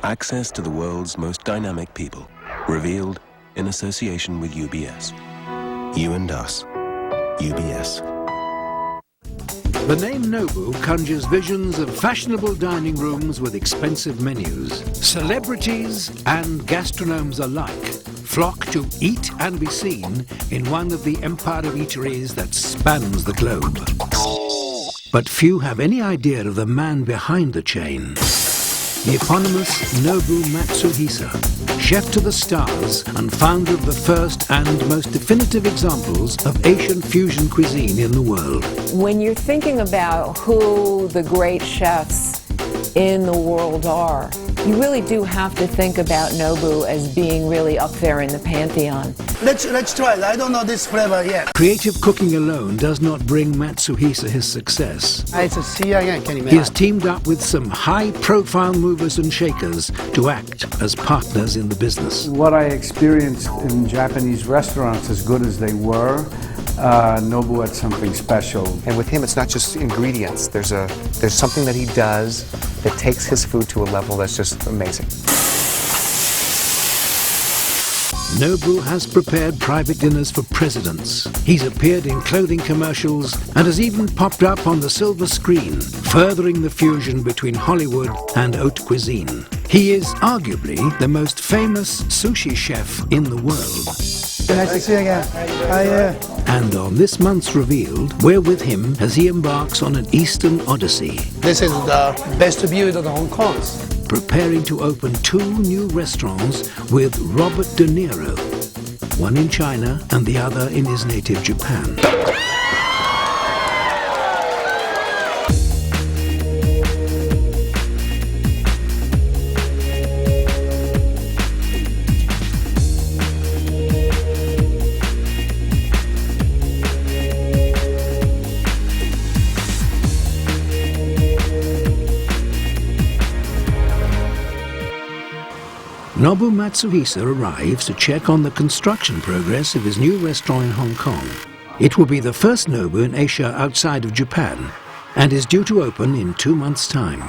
Access to the world's most dynamic people, revealed in association with UBS. You and us. UBS. The name Nobu conjures visions of fashionable dining rooms with expensive menus. Celebrities and gastronomes alike flock to eat and be seen in one of the empire of eateries that spans the globe. But few have any idea of the man behind the chain. The eponymous Nobu Matsuhisa, chef to the stars and founder of the first and most definitive examples of Asian fusion cuisine in the world. When you're thinking about who the great chefs in the world are, you really do have to think about Nobu as being really up there in the pantheon. Let's try it. I don't know this flavor yet. Creative cooking alone does not bring Matsuhisa his success. He He has teamed up with some high-profile movers and shakers to act as partners in the business. What I experienced in Japanese restaurants, as good as they were, Nobu had something special. And with him, it's not just ingredients. There's something that he does that takes his food to a level that's just amazing. Nobu has prepared private dinners for presidents. He's appeared in clothing commercials and has even popped up on the silver screen, furthering the fusion between Hollywood and haute cuisine. He is arguably the most famous sushi chef in the world. Nice to see you again. And on this month's Revealed, we're with him as he embarks on an Eastern odyssey. This is the best view of the Hong Kong. Preparing to open 2 new restaurants with Robert De Niro, one in China and the other in his native Japan. Nobu Matsuhisa arrives to check on the construction progress of his new restaurant in Hong Kong. It will be the first Nobu in Asia outside of Japan and is due to open in 2 months' time.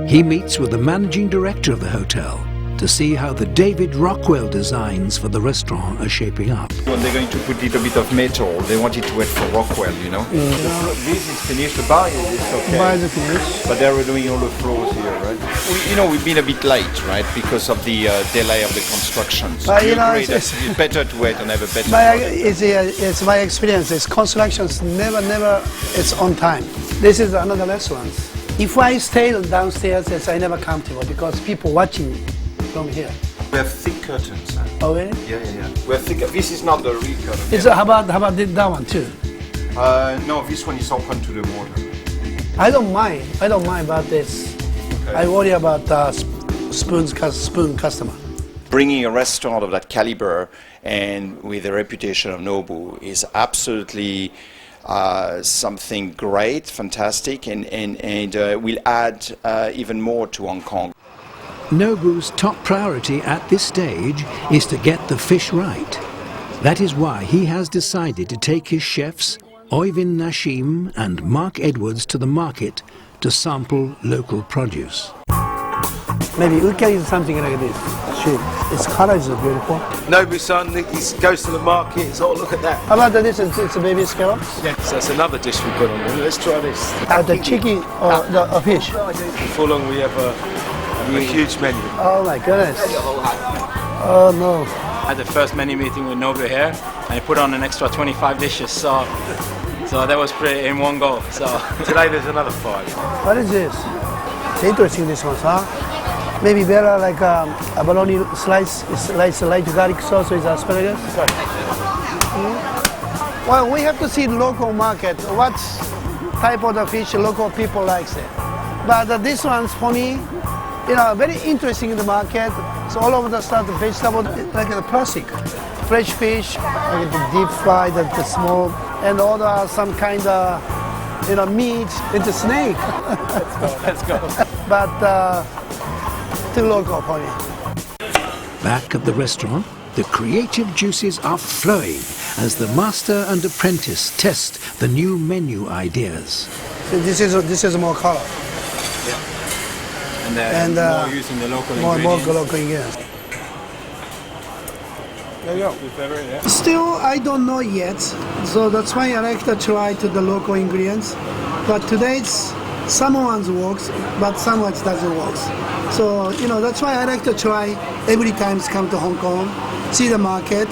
He meets with the managing director of the hotel to see how the David Rockwell designs for the restaurant are shaping up. When they're going to put a little bit of metal, they want it to wait for Rockwell, you know? This is finished, the bar is okay. Bar is finished. But they're doing all the floors here, right? We've been a bit late, right? Because of the delay of the construction. So But, you agree that it's better to wait and have a better It's my experience. It's constructions never, it's on time. This is another restaurant. If I stay downstairs, I never comfortable because people watching from here. We have thick curtains. Oh really? Yeah. We have thick. This is not the real curtain. How about that one too? No, this one is open to the water. I don't mind about this. Okay. I worry about spoon customer. Bringing a restaurant of that caliber and with the reputation of Nobu is absolutely something great, fantastic, and will add even more to Hong Kong. Nobu's top priority at this stage is to get the fish right. That is why he has decided to take his chefs, Oivin Nashim and Mark Edwards, to the market to sample local produce. Maybe we can use something like this. Its color is beautiful. Nobu-san, he goes to the market, so look at that. How about this? It's a baby scallops? Yeah, so that's another dish we've got on there. Let's try this. The chicken or the fish? Before long we have a huge menu. Oh my goodness. Oh no. I had the first menu meeting with Nobu here, and he put on an extra 25 dishes, so that was pretty in one go. So today there's another 5. What is this? It's interesting, this one, huh? Maybe better like a bologna slice, it's light garlic sauce with asparagus. Well, we have to see the local market, what type of the fish local people likes it. But this one's for me, very interesting in the market. So all over the stuff, the vegetable, like the plastic, fresh fish, like the deep fried, the small, and all the some kind of, meat. It's a snake. Let's go. But too local for me. Back at the restaurant, the creative juices are flowing as the master and apprentice test the new menu ideas. So this is more color. And And more using the local ingredients. More local ingredients. There you go. Your favorite, yeah? Still, I don't know yet, so that's why I like to try to the local ingredients. But today, some ones works, but some ones doesn't work. So that's why I like to try every time come to Hong Kong, see the market,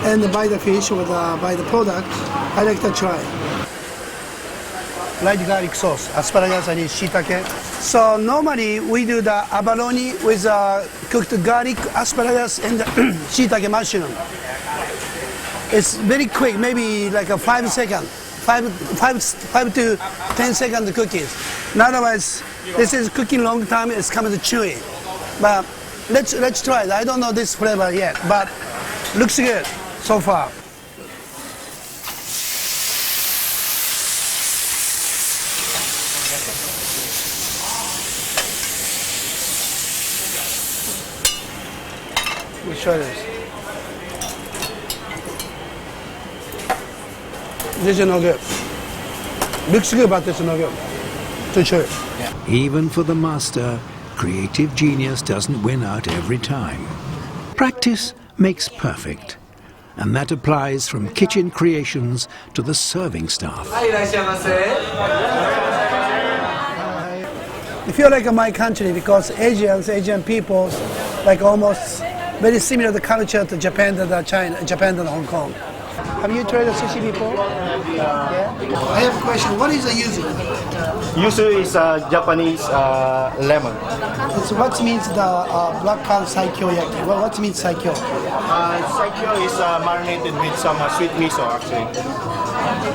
and buy the fish or buy the product. I like to try. Light garlic sauce, asparagus and shiitake. So normally we do the abalone with cooked garlic, asparagus, and shiitake mushroom. It's very quick, maybe like a 5 seconds, 5 to 10 second cookies. Otherwise, this is cooking long time. It's kind of chewy. But let's try it. I don't know this flavor yet, but looks good so far. We'll try this. This is no good. Looks good, but it's no good. To chew. Even for the master, creative genius doesn't win out every time. Practice makes perfect. And that applies from kitchen creations to the serving staff. I feel like my country because Asian people, like almost very similar the culture to Japan and China, Japan and Hong Kong. Have you tried the sushi before? Yeah. I have a question. What is the yuzu? Yuzu is Japanese lemon. So what means the black currant saikyo yaki? Well, what means saikyo? Saikyo is marinated with some sweet miso actually.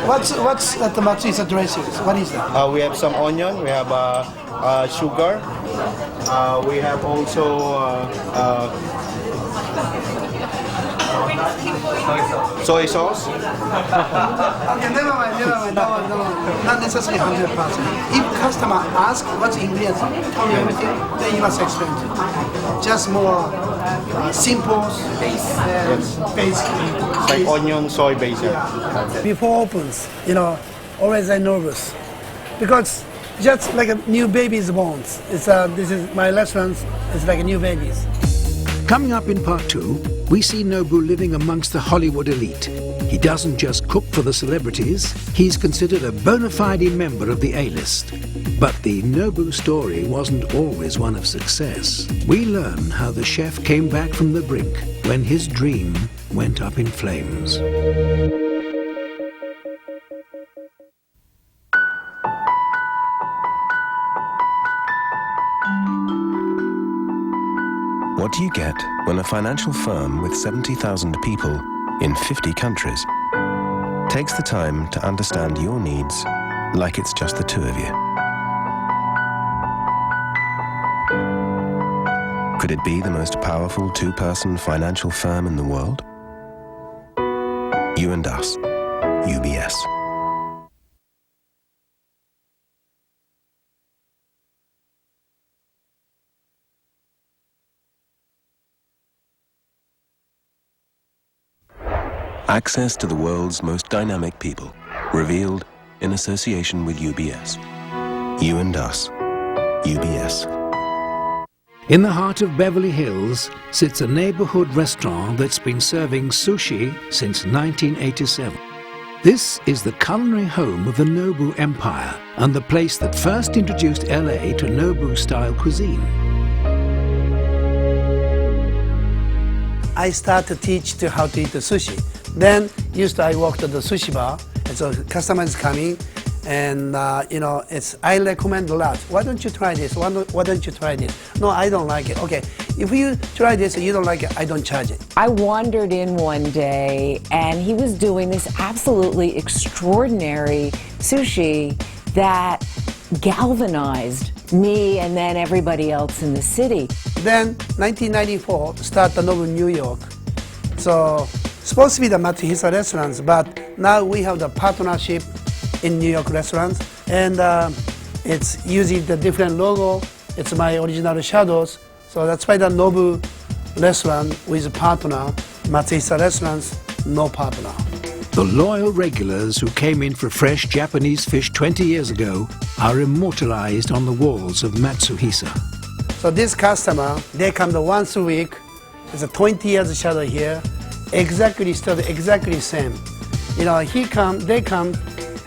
What's the Matsuhisa dressings? What is that? We have some onion, we have sugar, we have also soy sauce. Okay, never mind. Not necessarily 100%. If customer asks what's ingredients, tell me everything, then you must explain to them. Just more simple base. Like onion, soy base. Before opens, always I'm nervous because just like a new baby's born. This is my restaurant. It's like a new baby's. Coming up in part 2, we see Nobu living amongst the Hollywood elite. He doesn't just cook for the celebrities, he's considered a bona fide member of the A-list. But the Nobu story wasn't always one of success. We learn how the chef came back from the brink when his dream went up in flames. What do you get when a financial firm with 70,000 people in 50 countries takes the time to understand your needs like it's just the two of you? Could it be the most powerful two-person financial firm in the world? You and us, UBS. Access to the world's most dynamic people, revealed in association with UBS. You and us, UBS. In the heart of Beverly Hills sits a neighborhood restaurant that's been serving sushi since 1987. This is the culinary home of the Nobu Empire and the place that first introduced LA to Nobu-style cuisine. I started to teach how to eat the sushi. Then I worked at the sushi bar, and so customers coming, and I recommend a lot. Why don't you try this? Why don't you try this? No, I don't like it. Okay, if you try this and you don't like it, I don't charge it. I wandered in one day, and he was doing this absolutely extraordinary sushi that galvanized me and then everybody else in the city. Then 1994, start the Nobu New York. So supposed to be the Matsuhisa restaurants, but now we have the partnership in New York restaurants, and it's using the different logo. It's my original shadows, so that's why the Nobu restaurant with a partner, Matsuhisa restaurants, no partner. The loyal regulars who came in for fresh Japanese fish 20 years ago are immortalized on the walls of Matsuhisa. So this customer, they come the once a week. It's a 20 years shadow here. Exactly same. You know, they come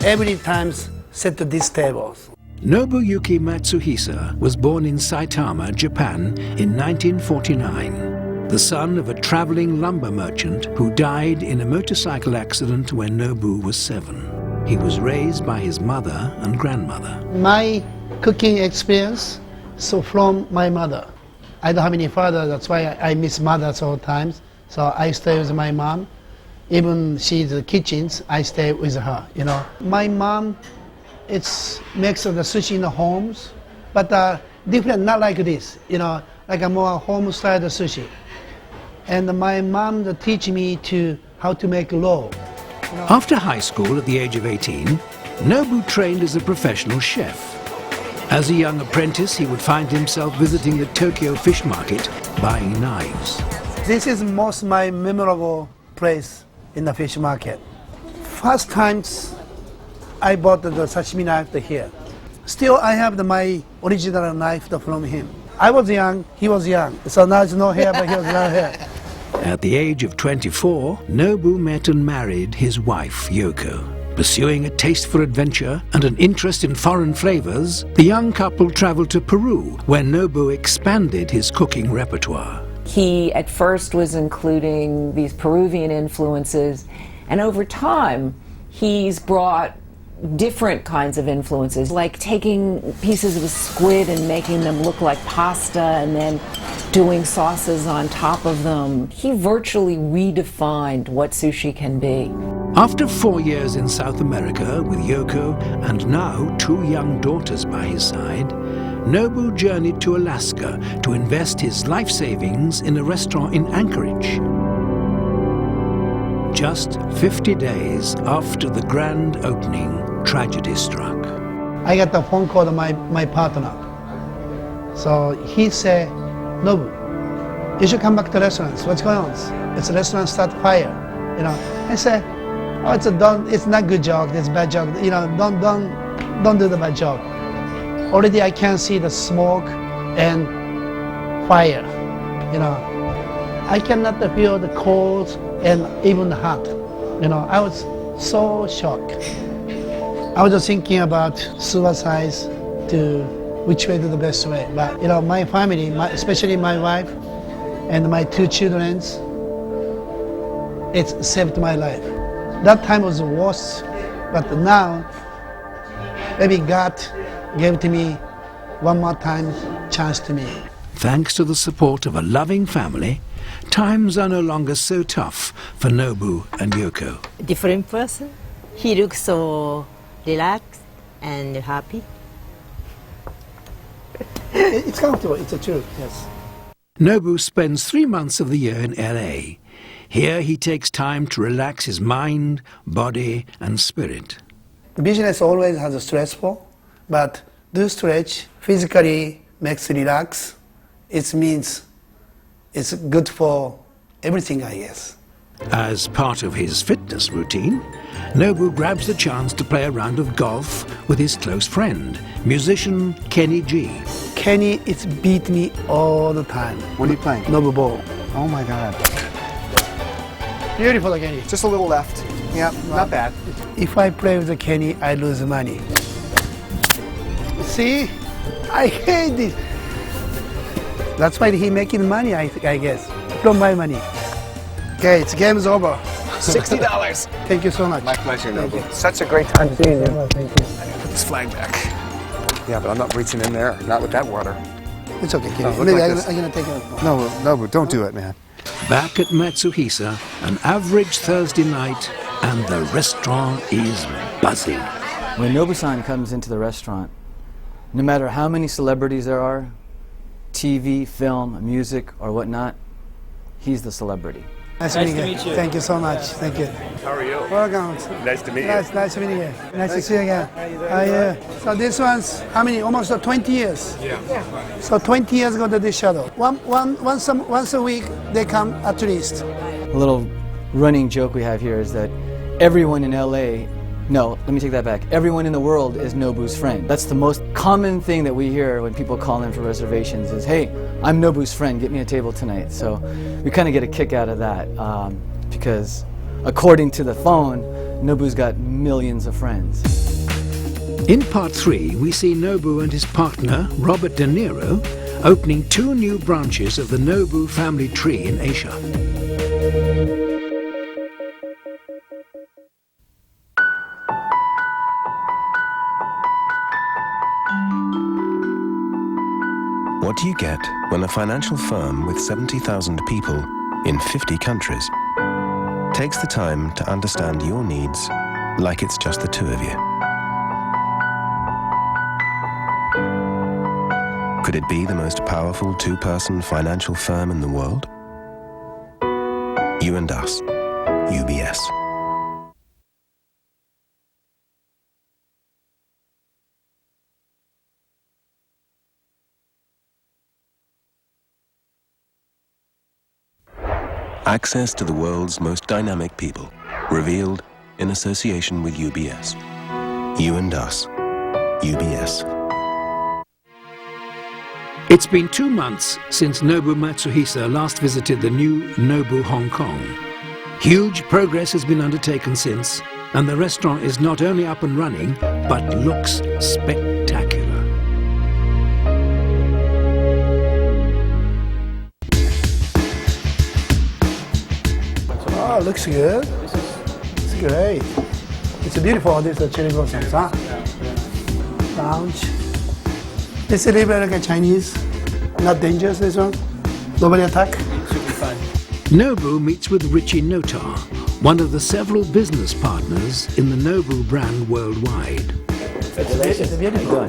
every time set to these tables. Nobuyuki Matsuhisa was born in Saitama, Japan in 1949, the son of a traveling lumber merchant who died in a motorcycle accident when Nobu was 7. He was raised by his mother and grandmother. My cooking experience, so from my mother. I don't have any father, that's why I miss mother all times. So I stay with my mom. Even she's in the kitchens, I stay with her, you know. My mom, makes the sushi in the homes, but different, not like this, you know, like a more home-style sushi. And my mom teach me how to make roll. You know. After high school at the age of 18, Nobu trained as a professional chef. As a young apprentice, he would find himself visiting the Tokyo fish market, buying knives. This is most my memorable place in the fish market. First times I bought the sashimi knife here. Still I have my original knife from him. I was young, he was young. So now there's no hair, but he was no hair. At the age of 24, Nobu met and married his wife, Yoko. Pursuing a taste for adventure and an interest in foreign flavors, the young couple traveled to Peru, where Nobu expanded his cooking repertoire. He at first was including these Peruvian influences, and over time he's brought different kinds of influences, like taking pieces of squid and making them look like pasta and then doing sauces on top of them. He virtually redefined what sushi can be. After 4 years in South America with Yoko and now 2 young daughters by his side, Nobu journeyed to Alaska to invest his life savings in a restaurant in Anchorage. Just 50 days after the grand opening, tragedy struck. I got a phone call to my partner. So he said, Nobu, you should come back to restaurants. What's going on? It's a restaurant start fire. You know, I said, oh, it's not good joke, it's bad joke. You know, don't do the bad joke. Already I can see the smoke and fire. You know, I cannot feel the cold and even the hot. You know, I was so shocked. I was just thinking about suicide, to which way to the best way. But you know, my family, especially my wife and my 2 children, it saved my life. That time was the worst, but now maybe God gave to me one more chance to me. Thanks to the support of a loving family, times are no longer so tough for Nobu and Yoko. Different person. He looks so relaxed and happy. It's comfortable, it's the truth, yes. Nobu spends 3 months of the year in LA. Here he takes time to relax his mind, body and spirit. The business always has a stressful, but do stretch physically makes relax. It means it's good for everything, I guess. As part of his fitness routine, Nobu grabs the chance to play a round of golf with his close friend, musician Kenny G. Kenny, it's beat me all the time. What are you playing? Nobu ball. Oh my God. Beautiful, Kenny. Just a little left. Yeah, not bad. If I play with the Kenny, I lose money. See? I hate this. That's why he making money, I guess, from my money. Okay, it's game's over. $60. Thank you so much. My pleasure, Nobu. Such a great time seeing you. Thank you. Put this flag back. Yeah, but I'm not reaching in there. Not with that water. It's okay, Kenny. No, Maybe like I'm gonna take it. No, Nobu, don't do it, man. Back at Matsuhisa, an average Thursday night, and the restaurant is buzzing. When Nobu-san comes into the restaurant, no matter how many celebrities there are, TV, film, music, or whatnot, he's the celebrity. Nice to meet you. Thank you so much. Thank you. How are you? Welcome. Nice to meet you. Nice to meet you. Nice to see you again. So this one's how many? Almost 20 years. Yeah. So 20 years ago to this shadow. Once a week they come at least. A little running joke we have here is that everyone in LA No, let me take that back. Everyone in the world is Nobu's friend. That's the most common thing that we hear when people call in for reservations is, hey, I'm Nobu's friend, get me a table tonight. So we kind of get a kick out of that because according to the phone, Nobu's got millions of friends. In part 3, we see Nobu and his partner, Robert De Niro, opening 2 new branches of the Nobu family tree in Asia. What do you get when a financial firm with 70,000 people in 50 countries takes the time to understand your needs like it's just the two of you? Could it be the most powerful two-person financial firm in the world? You and us, UBS. Access to the world's most dynamic people, revealed in association with UBS. You and us, UBS. It's been 2 months since Nobu Matsuhisa last visited the new Nobu Hong Kong. Huge progress has been undertaken since, and the restaurant is not only up and running, but looks spectacular. Oh, looks good. It's great. It's beautiful. This is cherry blossoms, huh? Lounge. It's a little bit like a Chinese. Not dangerous, this one. Nobody attack. Nobu meets with Richie Notar, one of the several business partners in the Nobu brand worldwide. It's beautiful.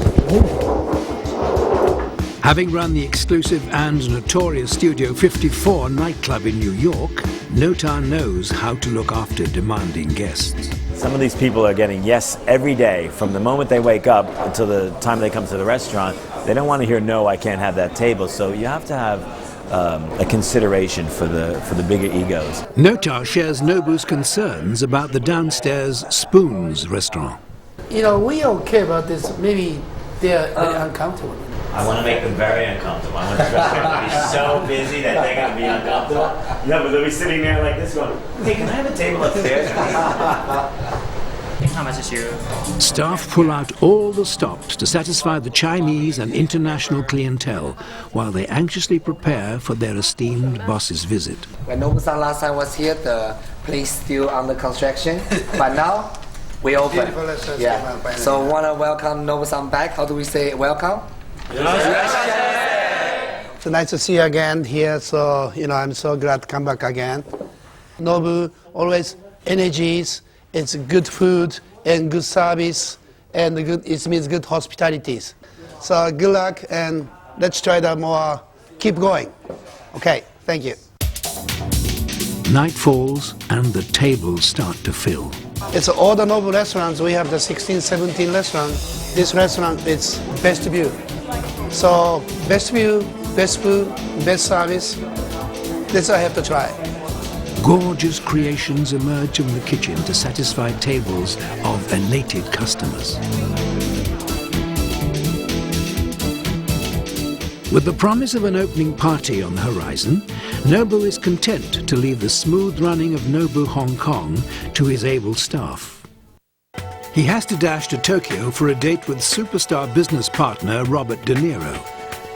Having run the exclusive and notorious Studio 54 nightclub in New York, Notar knows how to look after demanding guests. Some of these people are getting yes every day from the moment they wake up until the time they come to the restaurant. They don't want to hear no, I can't have that table. So you have to have a consideration for the bigger egos. Notar shares Nobu's concerns about the downstairs Spoons restaurant. You know, we okay about this. Maybe they're very uncomfortable. I want to make them very uncomfortable. I want this restaurant to be so busy that they're going to be uncomfortable. Yeah, but they'll be sitting there like this going, hey, can I have a table upstairs? Staff pull out all the stops to satisfy the Chinese and international clientele while they anxiously prepare for their esteemed boss's visit. When Nobu-san last time was here, the place still under construction, but now we open. Yeah. So want to welcome Nobu-san back. How do we say welcome? It's nice to see you again here, so I'm so glad to come back again. Nobu, always energies, it's good food and good service, and it means good hospitalities. So good luck, and let's try that more, keep going. Okay, thank you. Night falls and the tables start to fill. It's all the Nobu restaurants, we have the 16, 17 restaurants. This restaurant is best view. So best view, best food, best service, this I have to try. Gorgeous creations emerge from the kitchen to satisfy tables of elated customers. With the promise of an opening party on the horizon, Nobu is content to leave the smooth running of Nobu Hong Kong to his able staff. He has to dash to Tokyo for a date with superstar business partner Robert De Niro.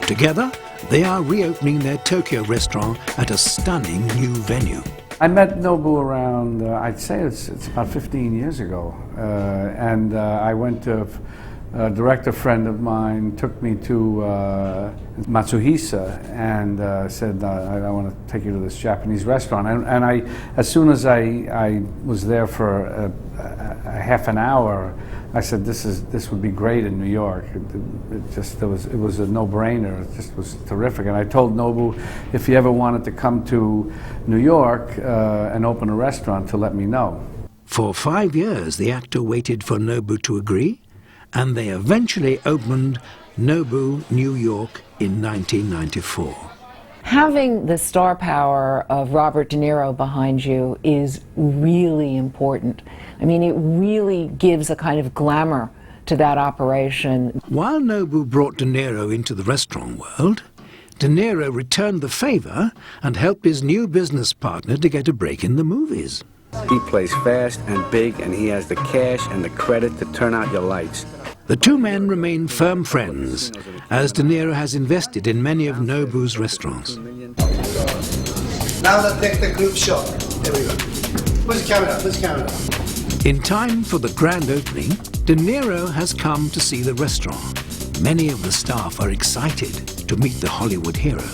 Together, they are reopening their Tokyo restaurant at a stunning new venue. I met Nobu around, I'd say it's about 15 years ago, and I went to a director friend of mine took me to Matsuhisa and said, I want to take you to this Japanese restaurant. And I, as soon as I was there for a half an hour, I said, this would be great in New York. It was a no-brainer. It just was terrific. And I told Nobu, if he ever wanted to come to New York and open a restaurant, to let me know. For 5 years, the actor waited for Nobu to agree, and they eventually opened Nobu New York in 1994. Having the star power of Robert De Niro behind you is really important. I mean, it really gives a kind of glamour to that operation. While Nobu brought De Niro into the restaurant world, De Niro returned the favor and helped his new business partner to get a break in the movies. He plays fast and big, and he has the cash and the credit to turn out your lights. The two men remain firm friends, as De Niro has invested in many of Nobu's restaurants. Now let's take the group shot. There we go. Where's the camera? Where's the camera? In time for the grand opening, De Niro has come to see the restaurant. Many of the staff are excited to meet the Hollywood hero.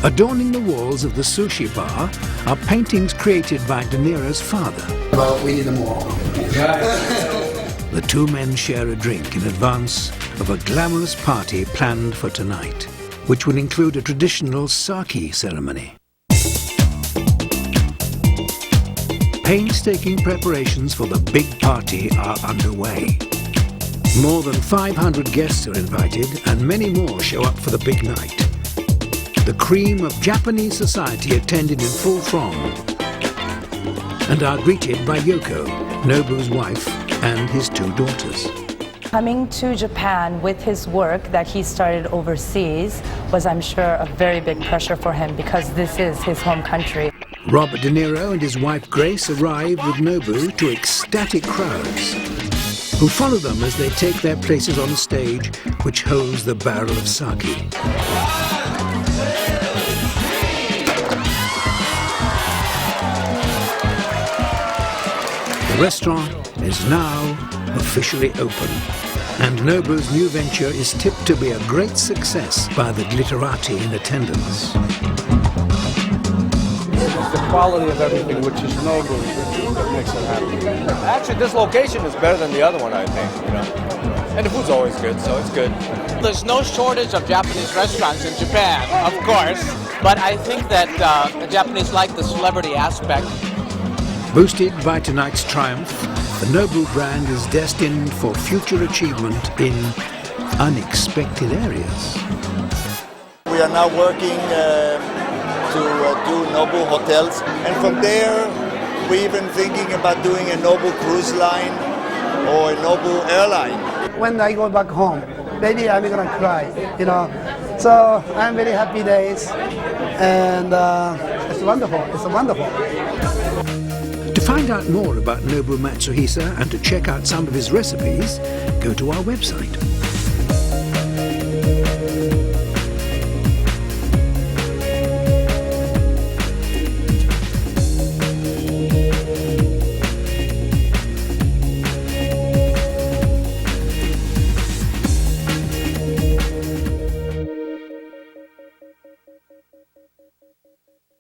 Adorning the walls of the sushi bar are paintings created by De Niro's father. Well, we need them all. The two men share a drink in advance of a glamorous party planned for tonight, which will include a traditional sake ceremony. Painstaking preparations for the big party are underway. More than 500 guests are invited, and many more show up for the big night. The cream of Japanese society attended in full throng and are greeted by Yoko, Nobu's wife, and his two daughters. Coming to Japan with his work that he started overseas was, I'm sure, a very big pressure for him because this is his home country. Robert De Niro and his wife Grace arrive with Nobu to ecstatic crowds, who follow them as they take their places on stage, which holds the barrel of sake. The restaurant is now officially open, and Nobu's new venture is tipped to be a great success by the glitterati in attendance. The quality of everything, which is Nobu, that makes it happen. Actually, this location is better than the other one, I think, you know. And the food's always good, so it's good. There's no shortage of Japanese restaurants in Japan, of course, but I think that the Japanese like the celebrity aspect. Boosted by tonight's triumph, the Nobu brand is destined for future achievement in unexpected areas. We are now working to do Nobu hotels, and from there we're even thinking about doing a Nobu cruise line or a Nobu airline. When I go back home, maybe I'm gonna cry, you know. So I'm very happy days, and it's wonderful. It's wonderful. To find out more about Nobu Matsuhisa and to check out some of his recipes, go to our website.